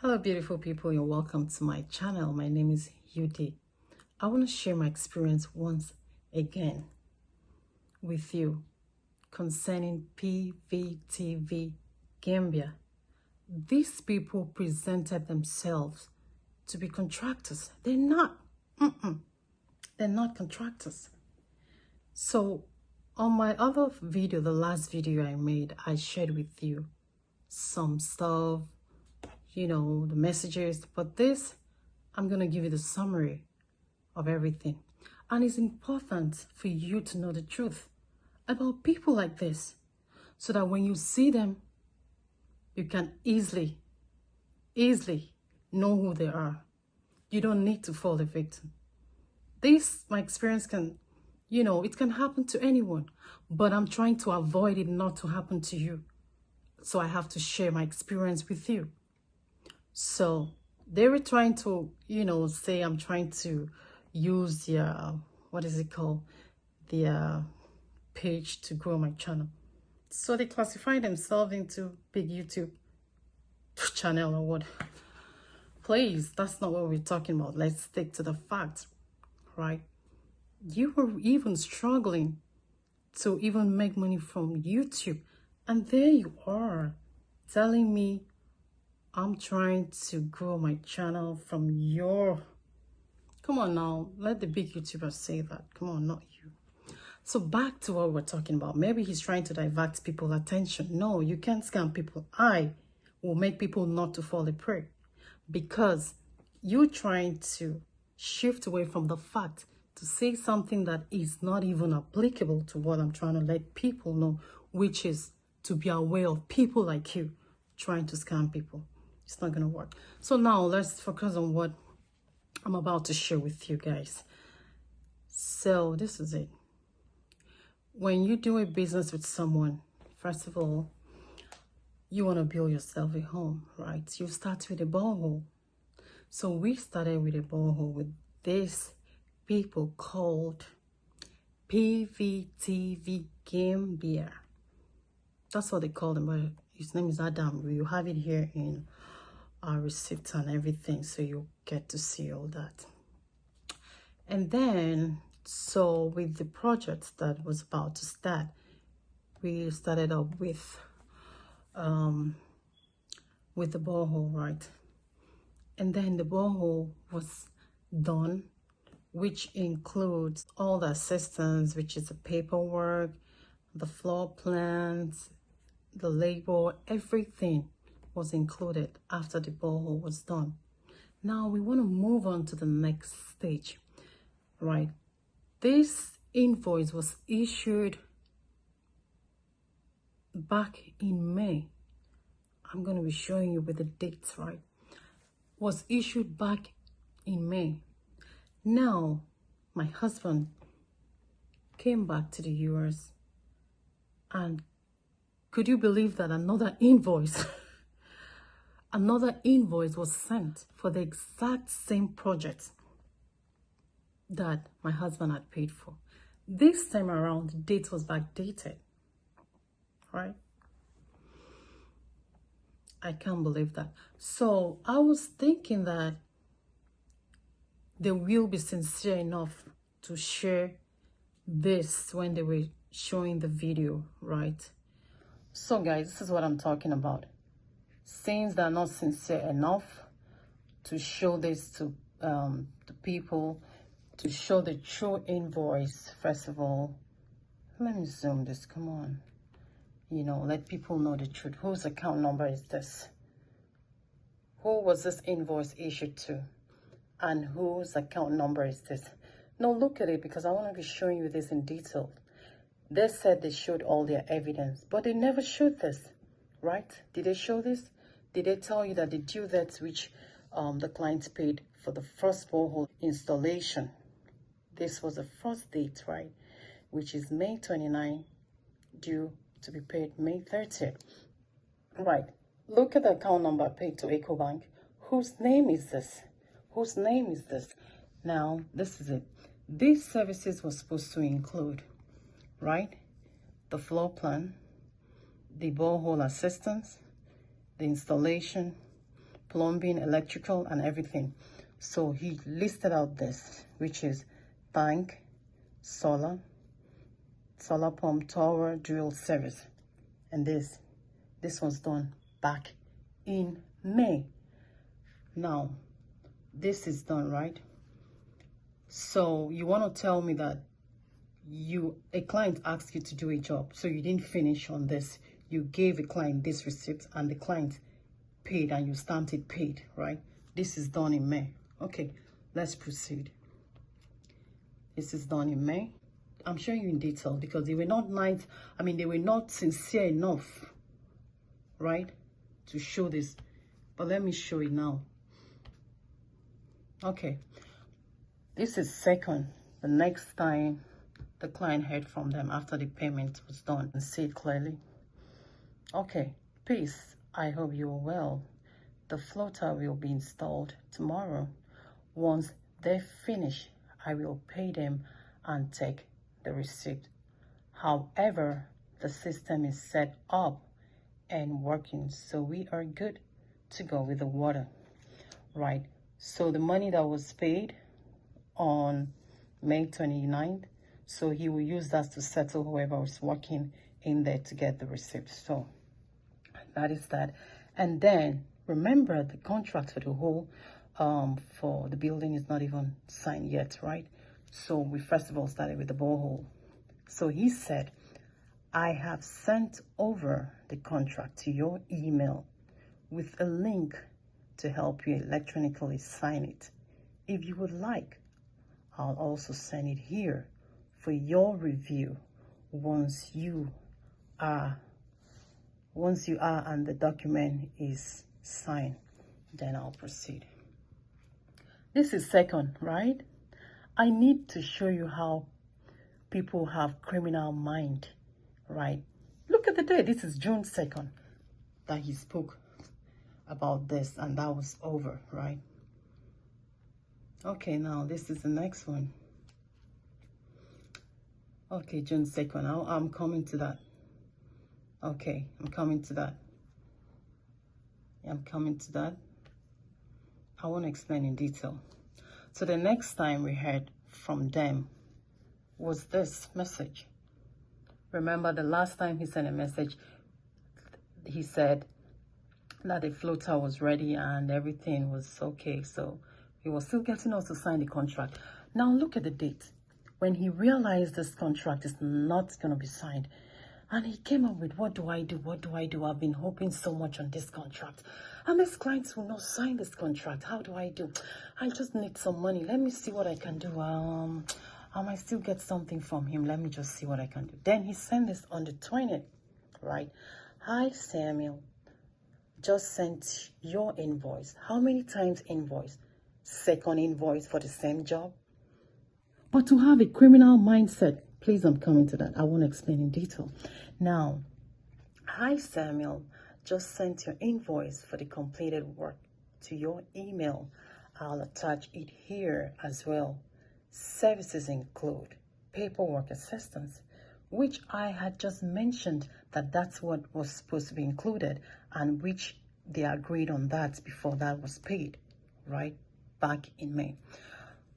Hello beautiful people, you're welcome to my channel. My name is Yudi. I want to share my experience once again with you concerning PVTV Gambia. These people presented themselves to be contractors. They're not. They're not contractors. So on my other video, the last video I made, I shared with you some stuff, the messages, but this, I'm going to give you the summary of everything. And it's important for you to know the truth about people like this, so that when you see them, you can easily know who they are. You don't need to fall a victim. This, my experience can, it can happen to anyone, but I'm trying to avoid it not to happen to you. So I have to share my experience with you. So they were trying to, say I'm trying to use the, what is it called? The page to grow my channel. So they classify themselves into big YouTube channel or what. Please, that's not what we're talking about. Let's stick to the facts, right? You were even struggling to even make money from YouTube. And there you are telling me I'm trying to grow my channel from your... Come on now, let the big YouTubers say that. Come on, not you. So back to what we're talking about. Maybe he's trying to divert people's attention. No, you can't scam people. I will make people not to fall a prey, because you're trying to shift away from the fact to say something that is not even applicable to what I'm trying to let people know, which is to be aware of people like you trying to scam people. It's not going to work. So now let's focus on what I'm about to share with you guys. So this is it. When you do a business with someone, first of all, you want to build yourself a home, right? You start with a borehole. So we started with a borehole with these people called PVTV Gambia. That's what they call them, but his name is Adam. You have it here in our receipt and everything, so you get to see all that. And then, so with the project that was about to start, we started up with the borehole, right? And then the borehole was done, which includes all the assistance, which is the paperwork, the floor plans, the label, everything was included after the borehole was done. Now we want to move on to the next stage, right? This invoice was issued back in May. I'm going to be showing you with the dates, right? Was issued back in May. Now my husband came back to the US, and could you believe that another invoice was sent for the exact same project that my husband had paid for. This time around, the date was backdated, right? I can't believe that. So I was thinking that they will be sincere enough to share this when they were showing the video, right? So guys, this is what I'm talking about. Since they're not sincere enough to show this to the people, to show the true invoice, first of all, let me zoom this, come on. Let people know the truth. Whose account number is this? Who was this invoice issued to? And whose account number is this? Now look at it, because I want to be showing you this in detail. They said they showed all their evidence, but they never showed this, right? Did they show this? Did they tell you that the due dates which the client paid for the first borehole installation? This was the first date, right? Which is May 29, due to be paid May 30th. Right. Look at the account number paid to EcoBank. Whose name is this? Whose name is this? Now, this is it. These services were supposed to include, right, the floor plan, the borehole assistance, the installation, plumbing, electrical, and everything. So he listed out this, which is tank, solar pump, tower, drill service. And this was done back in May. Now, this is done, right? So you want to tell me that a client asked you to do a job, so you didn't finish on this. You gave a client this receipt and the client paid and you stamped it paid, right? This is done in May. Okay, let's proceed. This is done in May. I'm showing you in detail because they were not they were not sincere enough, right, to show this. But let me show it now. Okay, this is second. The next time the client heard from them after the payment was done, and see it clearly. Okay, peace. I hope you are well. The floater will be installed tomorrow. Once they finish, I will pay them and take the receipt. However, the system is set up and working, so we are good to go with the water, right? So the money that was paid on May 29th, so he will use that to settle whoever was working in there to get the receipt. So that is that. And then remember, the contract for the whole for the building is not even signed yet, right? So we first of all started with the borehole. So he said, I have sent over the contract to your email with a link to help you electronically sign it. If you would like, I'll also send it here for your review once you are and the document is signed. Then I'll proceed. This is second, right? I need to show you how people have criminal mind, right? Look at the date. This is June 2nd that he spoke about this, and that was over, right? Okay, now this is the next one. Okay, June 2nd. I'm coming to that. Okay, I'm coming to that. I'm coming to that. I want to explain in detail. So the next time we heard from them was this message. Remember the last time he sent a message, he said that the floater was ready and everything was okay. So he was still getting us to sign the contract. Now look at the date. When he realized this contract is not going to be signed, and he came up with, what do I do? What do I do? I've been hoping so much on this contract. And these clients will not sign this contract. How do I do? I just need some money. Let me see what I can do. I might still get something from him. Let me just see what I can do. Then he sent this on the 20th, right? Hi, Samuel. Just sent your invoice. How many times invoice? Second invoice for the same job? But to have a criminal mindset, please, I'm coming to that. I want to explain in detail. Now, hi, Samuel. Just sent your invoice for the completed work to your email. I'll attach it here as well. Services include paperwork assistance, which I had just mentioned that's what was supposed to be included, and which they agreed on that before that was paid, right? Back in May.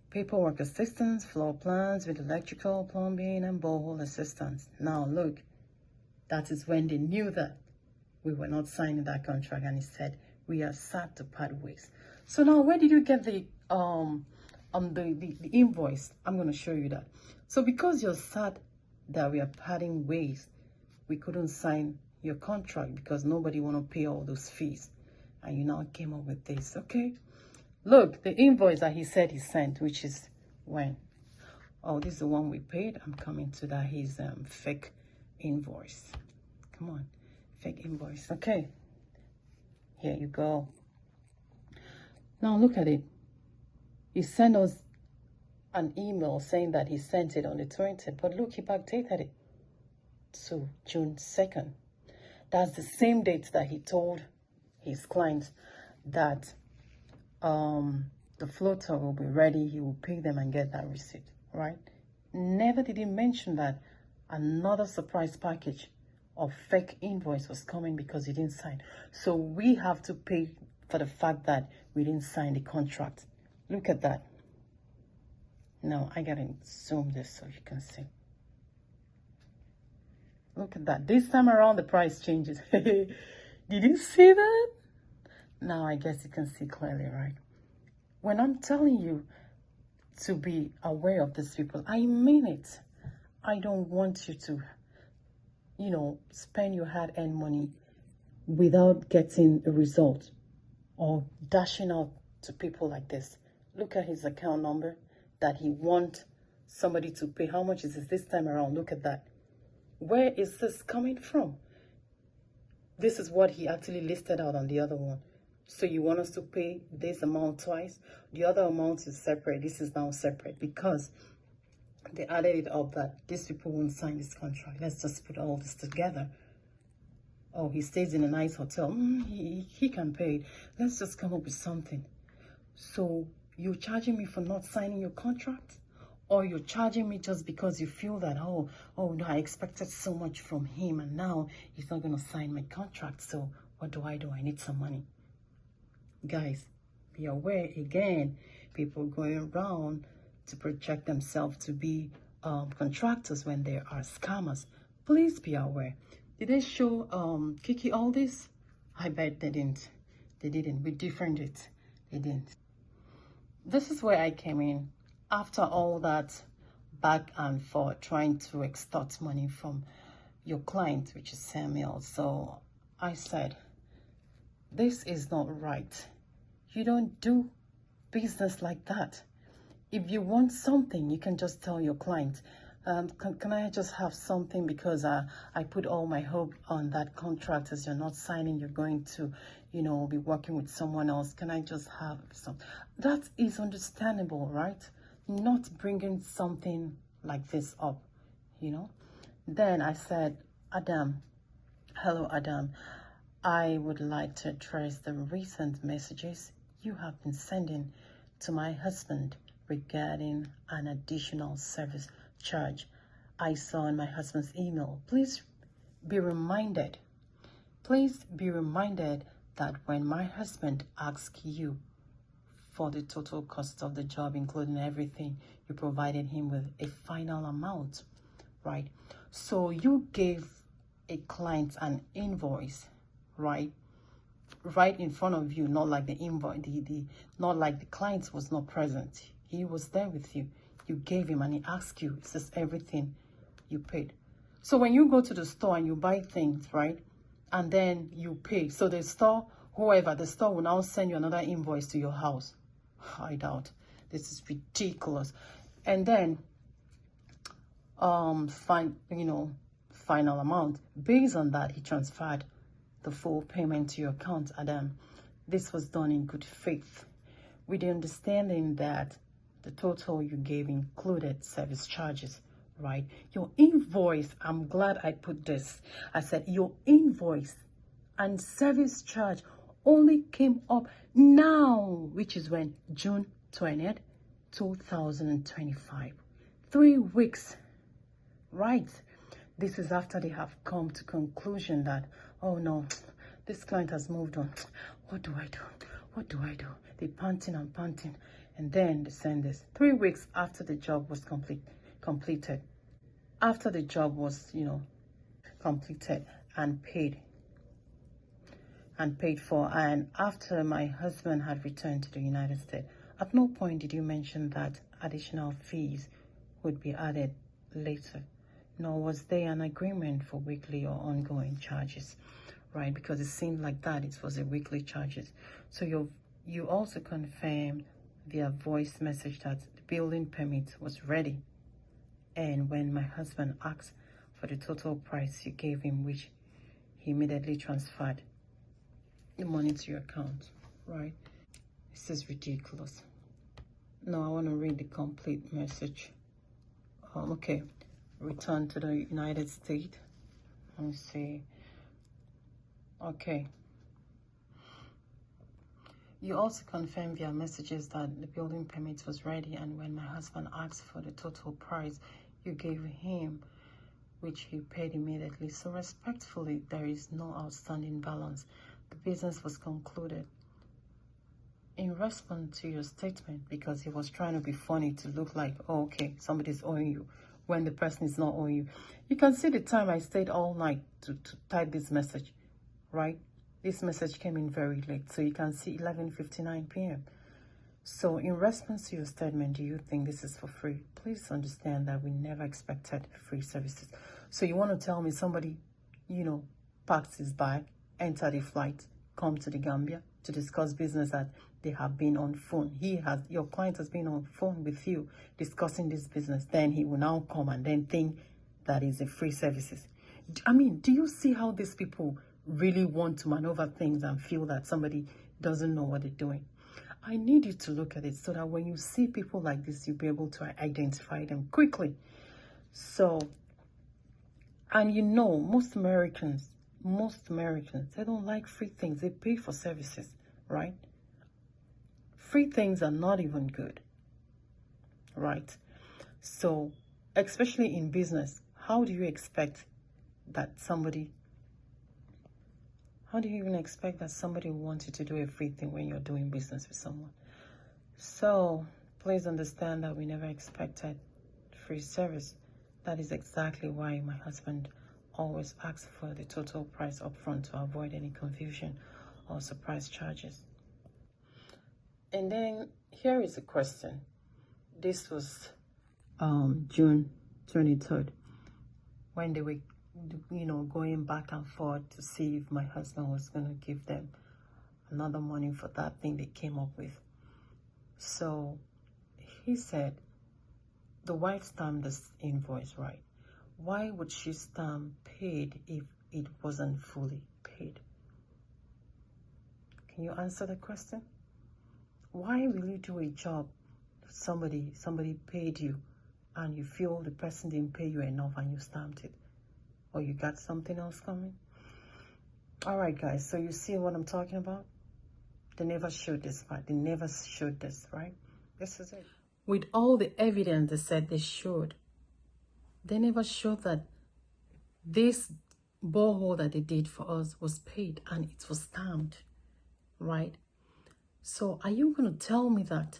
Paperwork assistance, floor plans with electrical, plumbing, and borehole assistance. Now, look, that is when they knew that we were not signing that contract, and he said, we are sad to part ways. So now, where did you get the invoice? I'm going to show you that. So because you're sad that we are parting ways, we couldn't sign your contract because nobody want to pay all those fees. And you now came up with this, okay? Look, the invoice that he said he sent, which is when? Oh, this is the one we paid. I'm coming to that. His fake invoice. Come on, fake invoice. Okay, here you go. Now look at it. He sent us an email saying that he sent it on the 20th, but look, he backdated it to June 2nd. That's the same date that he told his clients that the floater will be ready. He will pay them and get that receipt, right? Never did he mention that another surprise package of fake invoice was coming because he didn't sign. So we have to pay for the fact that we didn't sign the contract. Look at that. Now, I gotta zoom this so you can see. Look at that. This time around, the price changes. Did you see that? Now, I guess you can see clearly, right? When I'm telling you to be aware of these people, I mean it. I don't want you to, spend your hard-earned money without getting a result or dashing out to people like this. Look at his account number that he wants somebody to pay. How much is this time around? Look at that. Where is this coming from? This is what he actually listed out on the other one. So you want us to pay this amount twice? The other amount is separate. This is now separate because they added it up that these people won't sign this contract. Let's just put all this together. Oh, he stays in a nice hotel. He can pay it. Let's just come up with something. So you're charging me for not signing your contract? Or you're charging me just because you feel that, oh no, I expected so much from him and now he's not going to sign my contract. So what do? I need some money. Guys, be aware again, people going around to project themselves to be contractors when they are scammers. Please be aware. Did they show Kiki all this? I bet they didn't. They didn't. We different it. They didn't. This is where I came in. After all that back and forth trying to extort money from your client, which is Samuel. So I said, this is not right. You don't do business like that. If you want something, you can just tell your client, can I just have something because I put all my hope on that contract. As you're not signing, you're going to, be working with someone else. Can I just have some? That is understandable, right? Not bringing something like this up, Then I said, Adam, hello, Adam. I would like to address the recent messages you have been sending to my husband regarding an additional service charge I saw in my husband's email. Please be reminded that when my husband asks you for the total cost of the job, including everything, you provided him with a final amount, right? So you gave a client an invoice, right in front of you, not like the invoice, not like the client was not present. He was there with you. You gave him and he asked you, is this everything you paid? So when you go to the store and you buy things, right, and then you pay, so the store will now send you another invoice to your house. I doubt. This is ridiculous. And then final amount. Based on that, he transferred the full payment to your account, Adam. This was done in good faith, with the understanding that the total you gave included service charges, right? Your invoice, I'm glad I put this. I said your invoice and service charge only came up now, which is when? June 20th, 2025. 3 weeks, right? This is after they have come to conclusion that, oh no, this client has moved on. What do I do? What do I do? They're panting and panting. And then they send this 3 weeks after the job was completed. After the job was, completed and paid for, and after my husband had returned to the United States. At no point did you mention that additional fees would be added later, nor was there an agreement for weekly or ongoing charges, right? Because it seemed like that it was a weekly charges. So you also confirmed via voice message that the building permit was ready, and when my husband asked for the total price you gave him, which he immediately transferred the money to your account, right? This is ridiculous. Now I want to read the complete message. Okay, return to the United States. Let me see. Okay. You also confirmed via messages that the building permit was ready, and when my husband asked for the total price you gave him, which he paid immediately. So respectfully, there is no outstanding balance. The business was concluded. respond to your statement because he was trying to be funny to look like, oh, okay, somebody's owing you when the person is not owing you. You can see the time I stayed all night to type this message, right? This message came in very late, so you can see 11:59 p.m. So in response to your statement, do you think this is for free? Please understand that we never expected free services. So you want to tell me somebody, packed his bag, entered a flight, come to the Gambia to discuss business that they have been on phone. Your client has been on phone with you discussing this business. Then he will now come and then think that is a free services. I mean, do you see how these people really want to maneuver things and feel that somebody doesn't know what they're doing? I need you to look at it so that when you see people like this, you'll be able to identify them quickly. So, and most Americans, they don't like free things. They pay for services, right? Free things are not even good, right? So, especially in business, how do you even expect that somebody will want you to do a free thing when you're doing business with someone? So please understand that we never expected free service. That is exactly why my husband always asks for the total price upfront to avoid any confusion or surprise charges. And then here is a question. This was June 23rd when they were going back and forth to see if my husband was going to give them another money for that thing they came up with. So he said the wife stamped this invoice, right? Why would she stamp paid if it wasn't fully paid? Can you answer the question? Why will you do a job somebody paid you and you feel the person didn't pay you enough and you stamped it? Or you got something else coming? All right, guys, so you see what I'm talking about? They never showed this part. They never showed this, right? This is it. With all the evidence they said they showed, they never showed that this borehole that they did for us was paid and it was stamped, right? So are you going to tell me that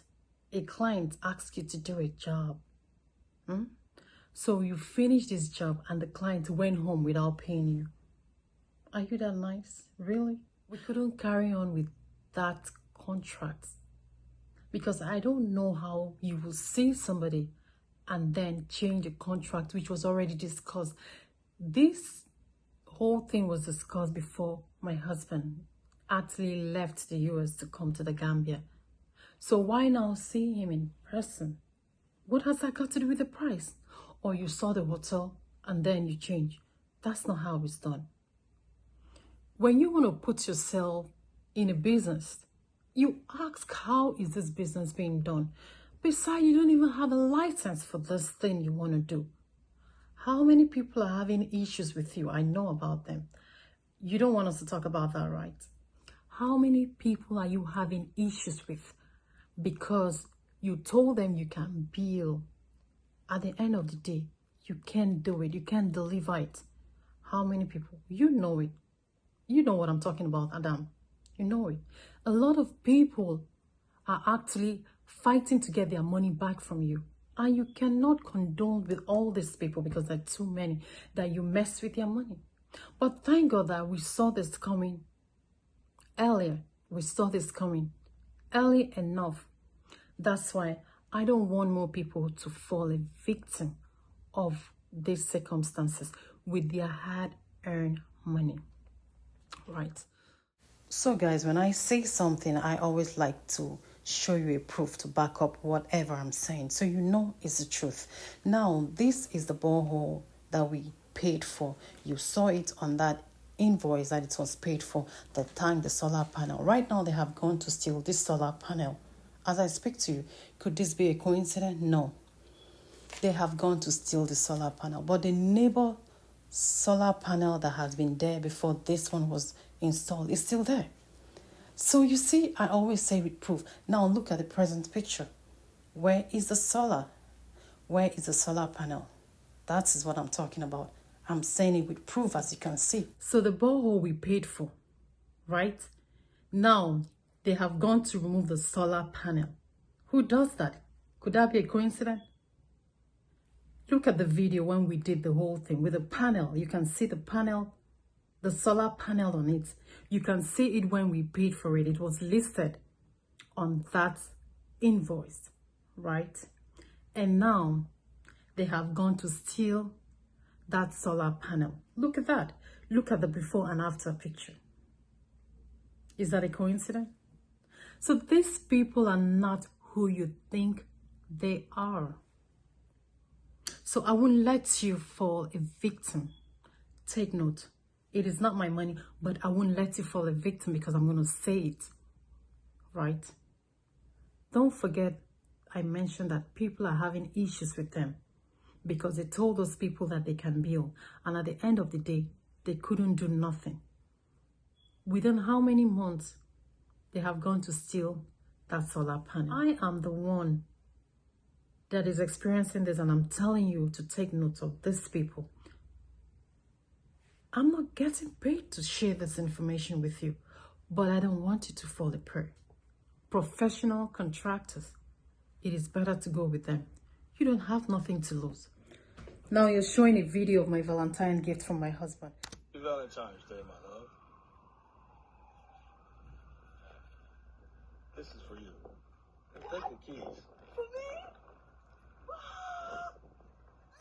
a client asks you to do a job? So you finished this job and the client went home without paying you. Are you that nice? Really? We couldn't carry on with that contract because I don't know how you will see somebody and then change a contract which was already discussed. This whole thing was discussed before my husband actually left the US to come to the Gambia. So why now see him in person? What has that got to do with the price? Or you saw the hotel and then you change. That's not how it's done. When you want to put yourself in a business, you ask, how is this business being done? Besides, you don't even have a license for this thing you want to do. How many people are having issues with you? I know about them. You don't want us to talk about that, right? How many people are you having issues with because you told them you can bill? At the end of the day, you can't do it. You can't deliver it. How many people? You know it. You know what I'm talking about, Adam. You know it. A lot of people are actually fighting to get their money back from you. And you cannot condone with all these people because there are too many that you mess with their money. But thank God that we saw this coming earlier. We saw this coming early enough. That's why I don't want more people to fall a victim of these circumstances with their hard-earned money. Right. So guys, when I say something, I always like to show you a proof to back up whatever I'm saying, so you know it's the truth. Now, this is the borehole that we paid for. You saw it on that invoice that it was paid for the time the solar panel. Right now, they have gone to steal this solar panel. As I speak to you, could this be a coincidence? No. They have gone to steal the solar panel. But the neighbor solar panel that has been there before this one was installed is still there. So you see, I always say with proof. Now look at the present picture. Where is the solar? Where is the solar panel? That is what I'm talking about. I'm saying it with proof, as you can see. So the borehole we paid for, right? Now, They have gone to remove the solar panel. Who does that? Could that be a coincidence? Look at the video when we did the whole thing with the panel. You can see the panel, the solar panel on it. You can see it when we paid for it. It was listed on that invoice, right? And now they have gone to steal that solar panel. Look at that. Look at the before and after picture. Is that a coincidence? So these people are not who you think they are. So I won't let you fall a victim. Take note. It is not my money, but I won't let you fall a victim because I'm going to say it. Right? Don't forget I mentioned that people are having issues with them because they told those people that they can bill. And at the end of the day, they couldn't do nothing. Within how many months they have gone to steal that solar panel? I am the one that is experiencing this, and I'm telling you to take note of these people. I'm not getting paid to share this information with you, but I don't want you to fall a prey. Professional contractors, it is better to go with them. You don't have nothing to lose. Now you're showing a video of my Valentine gift from my husband. Happy Valentine's Day, my love. This is for you. And take the keys. For me?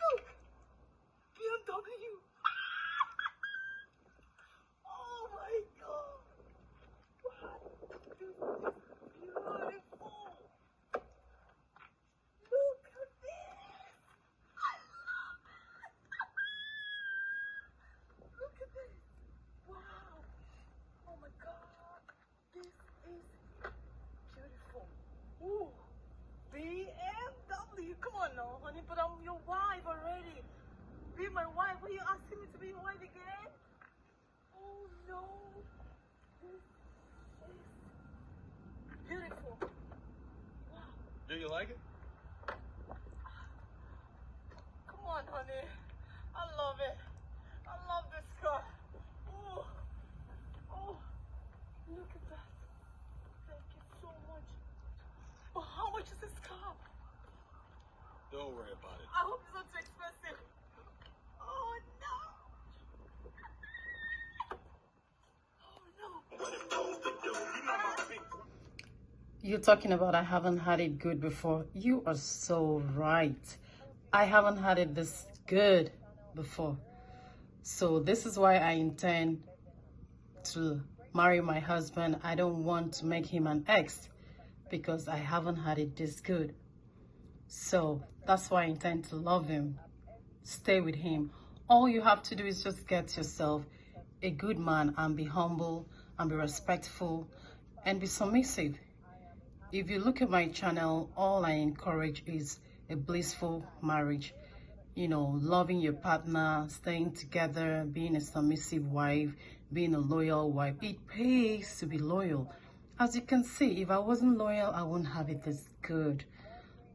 Look! BMW! Oh my god! Wow! This is beautiful! Look at this! I love it! Look at this! Wow! Oh my god! This is beautiful! Ooh! BMW! Come on now, honey, but I'm your wife already. Be my wife. What are you asking me to be your wife again? Oh no. This is beautiful. Wow. Do you like it? Come on, honey. I love it. I love this car. Oh. Oh. Look at that. Thank you so much. Oh, how much is this car? Don't worry about it. I hope it's not too expensive. Oh no! Oh no! You're talking about I haven't had it good before. You are so right. I haven't had it this good before. So this is why I intend to marry my husband. I don't want to make him an ex because I haven't had it this good. So that's why I intend to love him, stay with him. All you have to do is just get yourself a good man and be humble and be respectful and be submissive. If you look at my channel, all I encourage is a blissful marriage. You know, loving your partner, staying together, being a submissive wife, being a loyal wife. It pays to be loyal. As you can see, if I wasn't loyal, I wouldn't have it this good.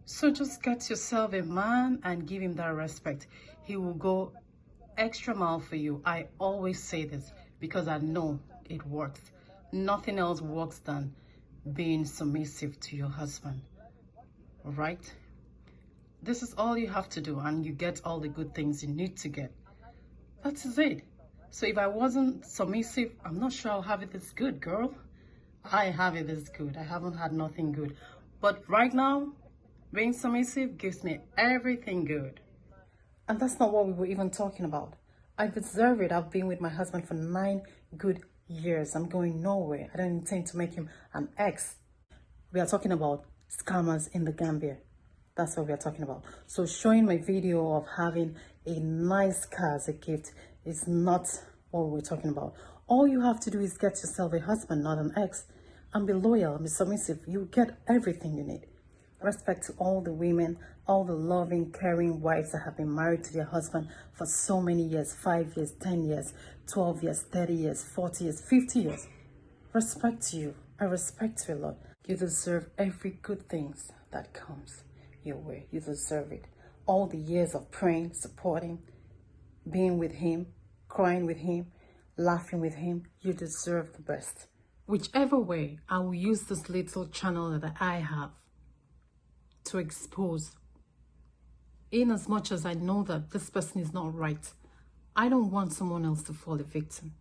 So just get yourself a man and give him that respect. He will go extra mile for you. I always say this because I know it works. Nothing else works than being submissive to your husband. Right? This is all you have to do and you get all the good things you need to get. That's it. So if I wasn't submissive, I'm not sure I'll have it this good, girl. I have it this good. I haven't had nothing good. But right now, being submissive gives me everything good. And that's not what we were even talking about. I deserve it. I've been with my husband for 9 good years. I'm going nowhere. I don't intend to make him an ex. We are talking about scammers in the Gambia. That's what we are talking about. So showing my video of having a nice car as a gift is not what we're talking about. All you have to do is get yourself a husband, not an ex, and be loyal and be submissive. You get everything you need. Respect to all the women, all the loving, caring wives that have been married to their husband for so many years, 5 years, 10 years, 12 years, 30 years, 40 years, 50 years. Respect to you. I respect you a lot. You deserve every good thing that comes your way. You deserve it. All the years of praying, supporting, being with him, crying with him, laughing with him. You deserve the best. whichever way, I will use this little channel that I have to expose. In as much as I know that this person is not right, I don't want someone else to fall a victim.